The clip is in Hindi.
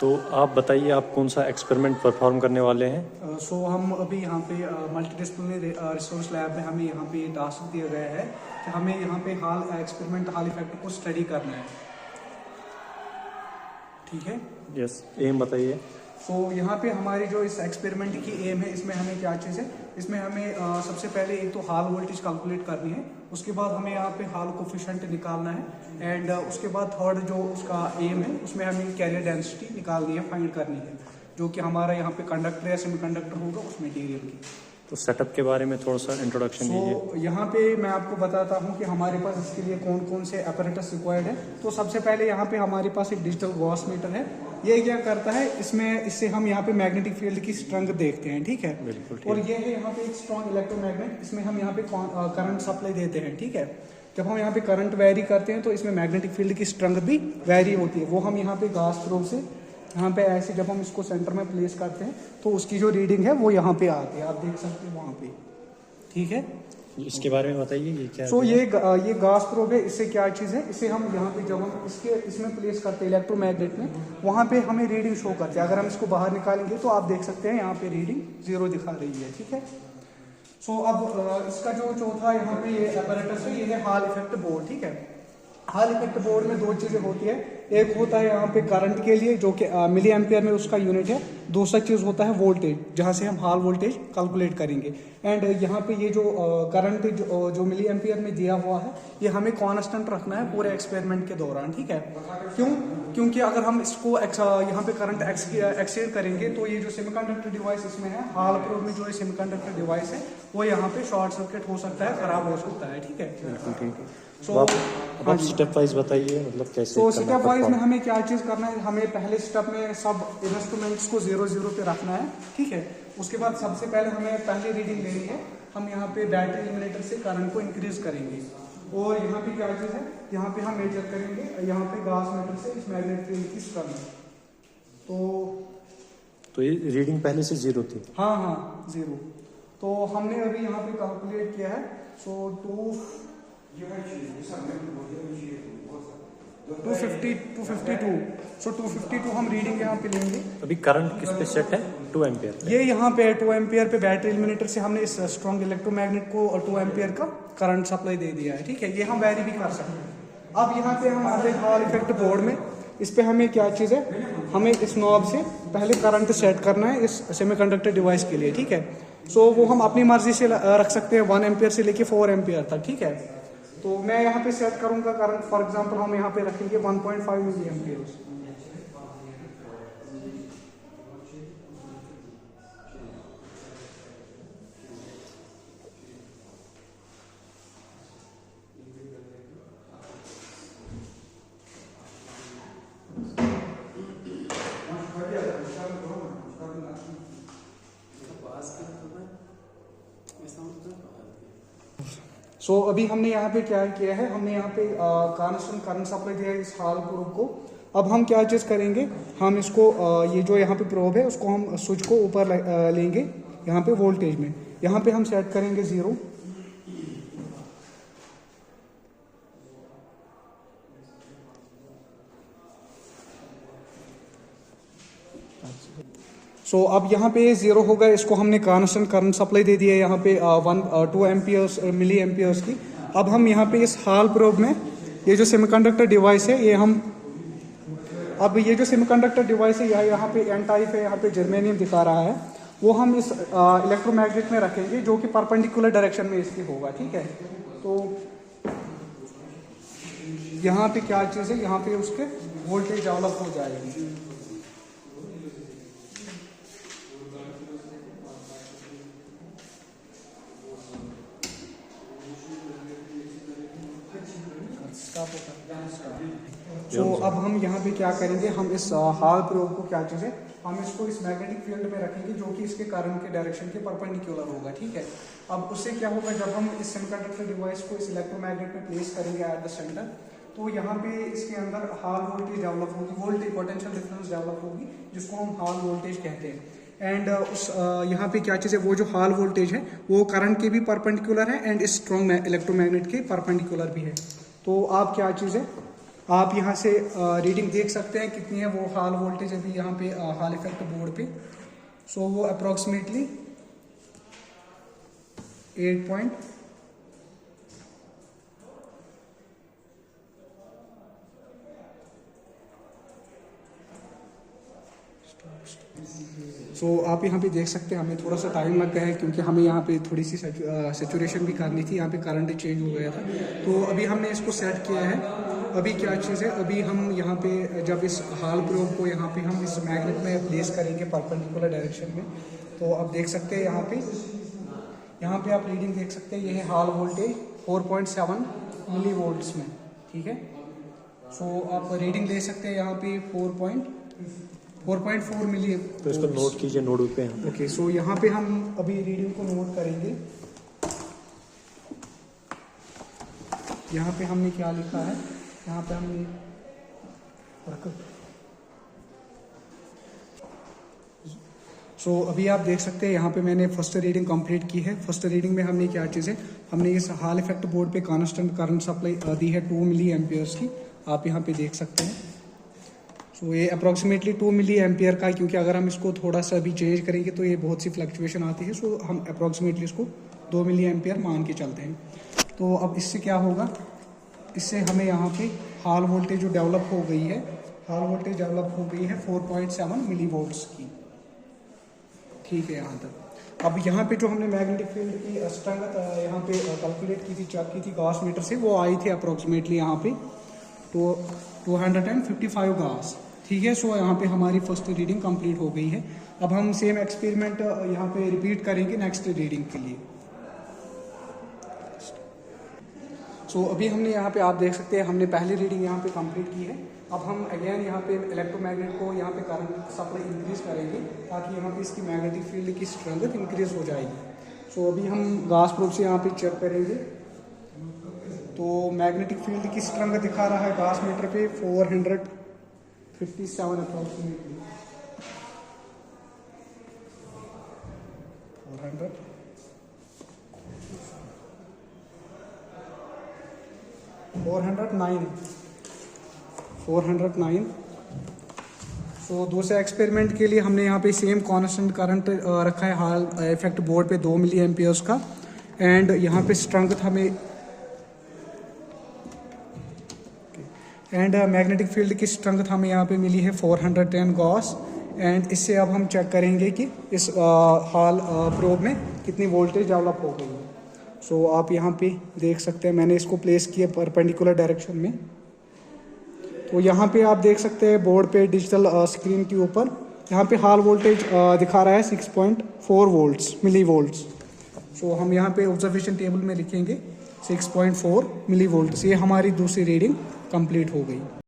तो आप बताइए, आप कौन सा एक्सपेरिमेंट परफॉर्म करने वाले हैं? सो हम अभी यहाँ पे मल्टीडिसिप्लिनरी रिसोर्स लैब में हमें यहाँ पे टास्क दिया गया है कि हमें यहाँ पे एक्सपेरिमेंट हॉल इफेक्ट को स्टडी करना है। ठीक है, यस, एम बताइए। सो यहाँ पे हमारी जो इस एक्सपेरिमेंट की एम है, इसमें हमें क्या चीज़ है, इसमें हमें सबसे पहले एक तो हॉल वोल्टेज कैलकुलेट करनी है, उसके बाद हमें यहाँ पे हॉल कोफिशिएंट निकालना है एंड उसके बाद थर्ड जो उसका एम है उसमें हमें कैरियर डेंसिटी निकालनी है, फाइंड करनी है, जो कि हमारा यहाँ पे कंडक्टर या सेमीकंडक्टर होगा उस मटेरियल की। तो सेटअप के बारे में थोड़ा सा इंट्रोडक्शन दीजिए। यहाँ पे मैं आपको बताता हूँ कि हमारे पास इसके लिए कौन कौन से अपैरेटस रिक्वायर्ड है। तो सबसे पहले यहाँ पे हमारे पास एक डिजिटल गॉस मीटर है। ये क्या करता है, इससे हम यहाँ पे मैग्नेटिक फील्ड की स्ट्रेंथ देखते हैं। ठीक है, बिल्कुल ठीक। और ये है यहाँ पे एक स्ट्रॉन्ग इलेक्ट्रोमैग्नेट, इसमें हम यहाँ पे करंट सप्लाई देते हैं। ठीक है, जब हम यहाँ पे करंट वेरी करते हैं तो इसमें मैग्नेटिक फील्ड की स्ट्रेंथ भी वेरी होती है। वो हम यहाँ पे गॉस प्रोब से यहाँ पे ऐसे जब हम इसको सेंटर में प्लेस करते हैं तो उसकी जो रीडिंग है वो यहाँ पे आती है, आप देख सकते हैं वहाँ पे। ठीक है, इसके बारे में बताइए, ये क्या है? ये गॉस प्रोब है। इससे क्या चीज़ है, इसे हम यहाँ पे जब हम इसमें प्लेस करते हैं इलेक्ट्रोमैग्नेट में, वहाँ पे हमें रीडिंग शो करते हैं। अगर हम इसको बाहर निकालेंगे तो आप देख सकते हैं यहाँ पे रीडिंग 0 दिखा रही है। ठीक है, अब इसका जो चौथा यहाँ पे ये apparatus है, ये है हॉल इफेक्ट बोर्ड। ठीक है, हॉल इफेक्ट बोर्ड में दो चीज़ें होती है, एक होता है यहाँ पे करंट के लिए जो कि मिली एम्पियर में उसका यूनिट है, दूसरा चीज़ होता है वोल्टेज, जहाँ से हम हॉल वोल्टेज कैलकुलेट करेंगे। एंड यहाँ पे ये जो करंट जो मिली एम्पियर में दिया हुआ है, ये हमें कांस्टेंट रखना है पूरे एक्सपेरिमेंट के दौरान। ठीक है, क्योंकि अगर हम इसको यहाँ पे करंट एक्सीड करेंगे तो ये जो सेमीकंडक्टर डिवाइस इसमें है, हॉल प्रोब में जो ये सेमीकंडक्टर डिवाइस है, वो यहाँ पे शॉर्ट सर्किट हो सकता है, खराब हो सकता है। ठीक है, बिल्कुल ठीक है। सो आप स्टेप वाइज बताइए, मतलब कैसे। तो स्टेप वाइज में हमें क्या चीज़ करना है, हमें पहले स्टेप में सब इंस्ट्रूमेंट्स को 0 पे रखना है। ठीक है, उसके बाद सबसे पहले हमें पहली रीडिंग लेनी है, हम यहाँ पे बैटरी इल्यूमिनेटर से करंट को इंक्रीज करेंगे। और यहाँ पे क्या चीज़ है, यहाँ पे हम मेजर करेंगे यहाँ पे गॉस मीटर से इस मैग्नेटिक फील्ड की स्ट्रेंथ। तो ये रीडिंग पहले से 0 थी? हाँ 0। तो हमने अभी यहाँ पे कैलकुलेट किया है। सो 252 हम रीडिंग यहाँ पे लेंगे। अभी करंट किस पे सेट है? 2 एम्पियर। ये यहाँ पे 2 एम्पियर पे बैटरी इल्यूमिनेटर से हमने इस स्ट्रॉन्ग इलेक्ट्रोमैग्नेट को 2 एम्पियर का करंट सप्लाई दे दिया है। ठीक है, ये हम वेरी भी कर सकते हैं। अब यहाँ पे हम आते हैं हॉल इफेक्ट बोर्ड में। इस पे हमें क्या चीज़ है, हमें इस नॉब से पहले करंट सेट करना है इस सेमीकंडक्टर डिवाइस के लिए। ठीक है, सो वो हम अपनी मर्जी से रख सकते हैं 1 एम्पियर से लेके 4 एम्पियर तक। ठीक है, तो मैं यहाँ पे सेट करूँगा करंट, फॉर एग्जांपल हम यहाँ पे रखेंगे 1.5 मिली एम्पियर। सो अभी हमने यहाँ पे क्या किया है, हमने यहाँ पे कांस्टेंट करंट सप्लाई दिया है इस हॉल प्रोब को। अब हम क्या चीज़ करेंगे, हम इसको ये जो यहाँ पे प्रोब है उसको हम स्विच को ऊपर लेंगे यहाँ पे वोल्टेज में, यहाँ पे हम सेट करेंगे 0। सो अब यहाँ पे 0 होगा, इसको हमने कांस्टेंट करंट सप्लाई दे दिया है यहाँ पे 2 एम्पियर्स मिली एम्पियर्स की। अब हम यहाँ पे इस हॉल प्रोब में ये जो सेमीकंडक्टर डिवाइस है, ये जो सेमीकंडक्टर डिवाइस है यहाँ पे एन टाइप है, यहाँ पे जर्मेनियम दिखा रहा है, वो हम इस इलेक्ट्रोमैग्नेट में रखेंगे जो कि परपेंडिकुलर डायरेक्शन में इसकी होगा। ठीक है, तो यहाँ पे क्या चीज़ है, यहाँ पे उसके वोल्टेज डेवलप हो जाएगी। तो अब हम यहाँ पे क्या करेंगे, हम इस हॉल प्रोब को क्या चीज़ है, हम इसको इस मैग्नेटिक फील्ड में रखेंगे जो कि इसके करंट के डायरेक्शन के परपेंडिकुलर होगा। ठीक है, अब उससे क्या होगा, जब हम इस सेमीकंडक्टर डिवाइस को इस इलेक्ट्रोमैग्नेट में प्लेस करेंगे एट द सेंटर, तो यहाँ पे इसके अंदर हॉल वोल्टेज डेवलप होगी, वोल्टेज पोटेंशियल डिफरेंस डेवलप होगी, जिसको हम हॉल वोल्टेज कहते हैं। एंड यहाँ पे क्या चीज़ है, वो जो हॉल वोल्टेज है वो करंट के भी परपेंडिकुलर है एंड इस स्ट्रॉन्ग इलेक्ट्रोमैग्नेट के परपेंडिकुलर भी है। तो आप क्या चीज़ है, आप यहाँ से रीडिंग देख सकते हैं कितनी है वो हॉल वोल्टेज अभी यहाँ पे हॉल इफेक्ट बोर्ड पे। सो वो अप्रोक्सीमेटली 8 पॉइंट आप यहाँ पे देख सकते हैं हमें थोड़ा सा टाइम लग गया है क्योंकि हमें यहाँ पे थोड़ी सी सेचुरेशन भी करनी थी, यहाँ पे करंट चेंज हो गया था। तो अभी हमने इसको सेट किया है। अभी क्या चीज़ है, अभी हम यहाँ पे जब इस हॉल प्रोब को यहाँ पे हम इस मैग्नेट में प्लेस करेंगे परपेंडिकुलर डायरेक्शन में, तो आप देख सकते हैं यहाँ पे आप रीडिंग देख सकते हैं। ये है हॉल वोल्टेज 4.7 मिली वोल्ट्स में, ठीक है। सो आप रीडिंग ले सकते हैं यहाँ पे 4.4 मिली। तो इसको नोट कीजिए नोटबुक पे। ओके, सो यहाँ पे हम अभी रीडिंग को नोट करेंगे। यहाँ पे हमने क्या लिखा है, यहाँ पे हमने अभी आप देख सकते हैं यहाँ पे मैंने फर्स्ट रीडिंग कंप्लीट की है। फर्स्ट रीडिंग में हमने क्या चीज़ है, हमने इस हॉल इफेक्ट बोर्ड पे कांस्टेंट करंट सप्लाई दी है 2 मिली एम्पियर्स की, आप यहाँ पे देख सकते हैं। ये अप्रॉक्सीमेटली 2 मिली एम्पियर का है, क्योंकि अगर हम इसको थोड़ा सा भी चेंज करेंगे तो ये बहुत सी फ्लक्चुएशन आती है। हम अप्रॉक्सीमेटली इसको 2 मिली एम्पियर मान के चलते हैं। तो अब इससे क्या होगा, इससे हमें यहाँ पे हॉल वोल्टेज जो डेवलप हो गई है, हॉल वोल्टेज डेवलप हो गई है 4.7 मिली वोल्ट्स की, ठीक है यहाँ तक। अब यहाँ पे जो हमने मैग्नेटिक फील्ड की स्ट्रेंथ यहाँ पे कैलकुलेट की थी, चेक की थी गॉस मीटर से, वो आई थी अप्रॉक्सीमेटली यहाँ पे 255 गॉस, ठीक है। सो यहाँ पे हमारी फर्स्ट रीडिंग कंप्लीट हो गई है। अब हम सेम एक्सपेरिमेंट यहाँ पे रिपीट करेंगे नेक्स्ट रीडिंग के लिए। अभी हमने यहाँ पे आप देख सकते हैं हमने पहली रीडिंग यहाँ पे कंप्लीट की है। अब हम अगेन यहाँ पे इलेक्ट्रोमैग्नेट को यहाँ पे करंट सप्लाई इंक्रीज करेंगे ताकि यहाँ पे इसकी मैग्नेटिक फील्ड की स्ट्रेंथ इंक्रीज हो जाएगी। अभी हम गॉस प्रोब से यहाँ पे चेक करेंगे। तो मैग्नेटिक फील्ड की स्ट्रेंथ दिखा रहा है गॉस मीटर पे 457 अप्रॉक्सीमेटली 409। दूसरे एक्सपेरिमेंट के लिए हमने यहाँ पे सेम कांस्टेंट करंट रखा है हॉल इफेक्ट बोर्ड पे 2 मिली एम्पियर्स का, एंड यहाँ पे स्ट्रेंथ हमें मैग्नेटिक फील्ड की स्ट्रेंथ हमें यहाँ पे मिली है 410 गॉस। एंड इससे अब हम चेक करेंगे कि इस हॉल प्रोब में कितनी वोल्टेज डेवलप हो गई है। आप यहाँ पे देख सकते हैं मैंने इसको प्लेस किया परपेंडिकुलर डायरेक्शन में। तो यहाँ पे आप देख सकते हैं बोर्ड पे डिजिटल स्क्रीन के ऊपर यहाँ पे हॉल वोल्टेज दिखा रहा है 6.4 वोल्ट्स मिली वोल्ट्स। हम यहाँ पे ऑब्जर्वेशन टेबल में लिखेंगे 6.4 मिली वोल्ट्स। ये हमारी दूसरी रीडिंग कंप्लीट हो गई।